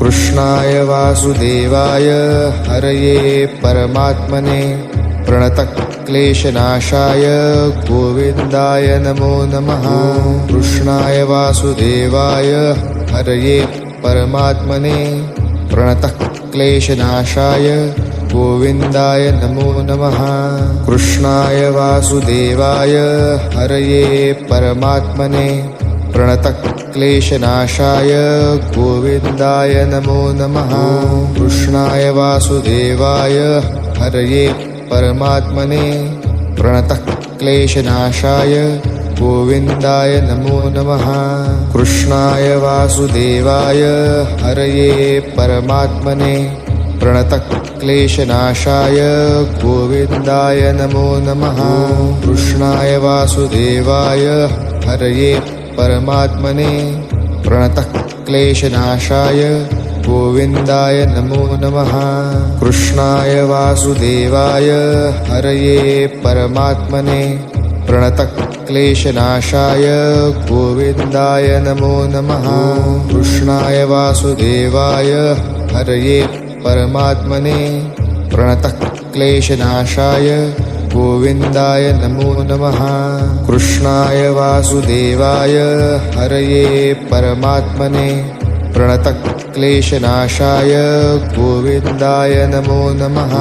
कृष्णाय वासुदेवाय हरये परमात्मने प्रणतक्लेशनाशाय गोविन्दाय नमो नमः। कृष्णाय वासुदेवाय हरये परमात्मने प्रणतक्लेशनाशाय गोविन्दाय नमो नमः। कृष्णाय वासुदेवाय हरये परमात्मने प्रणतक्लेशनाशाय गोविन्दाय नमो नमः। कृष्णाय वासुदेवाय हरये परमात्मने प्रणतक्लेशनाशाय गोविन्दाय नमो नमः। कृष्णाय वासुदेवाय हरये परमात्मने प्रणतक्लेशनाशाय गोविन्दाय नमो नमः। कृष्णाय वासुदेवाय हरये परमात्मने प्रणतक्लेशनाशाय गोविन्दाय नमो नमः। कृष्णाय वासुदेवाय हरये परमात्मने प्रणतक्लेशनाशाय गोविन्दाय नमो नमः। कृष्णाय वासुदेवाय हरये परमात्मने प्रणतक्लेशनाशाय गोविन्दाय नमो नमः। कृष्णाय वासुदेवाय हरये परमात्मने प्रणतक्लेशनाशाय गोविन्दाय नमो नमः।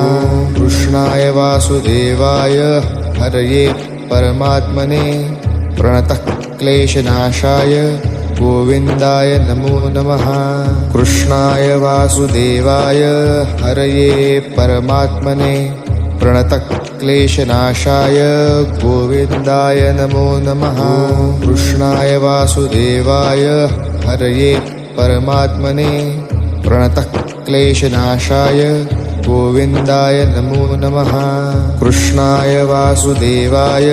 कृष्णाय वासुदेवाय हरये परमात्मने प्रणतक्लेशनाशाय गोविन्दाय नमो नमः। कृष्णाय वासुदेवाय हरये परमात्मने प्रणतक्लेशनाशाय गोविन्दाय नमो नमः। कृष्णाय वासुदेवाय हरये परमात्मने प्रणतक्लेशनाशाय गोविन्दाय नमो नमः। कृष्णाय वासुदेवाय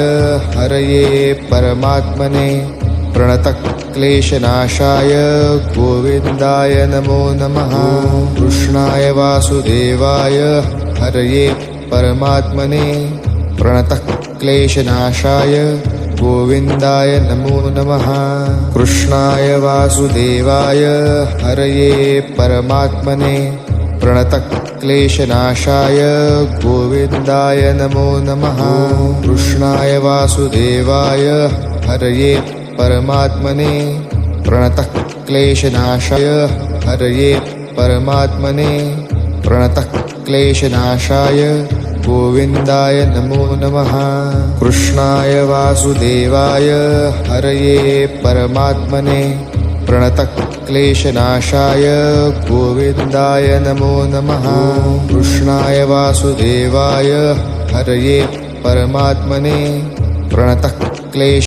हरये परमात्मने प्रणतक्लेशनाशाय गोविन्दाय नमो नमः। कृष्णाय वासुदेवाय हरये परमात्मने प्रणतक्लेशनाशाय गोविन्दाय नमो नमः। कृष्णाय वासुदेवाय हरये परमात्मने प्रणतक्लेशनाशाय गोविन्दाय नमो नमः। कृष्णाय वासुदेवाय हरये परमात्मने प्रणतक्लेशनाशाय हरये परमात्मने प्रणतक्लेशनाशाय गोविन्दाय नमो नमः। कृष्णाय वासुदेवाय हरये परमात्मने प्रणतक्लेशनाशाय गोविन्दाय नमो नमः। कृष्णाय वासुदेवाय हरये परमात्मने प्रणतक्लेश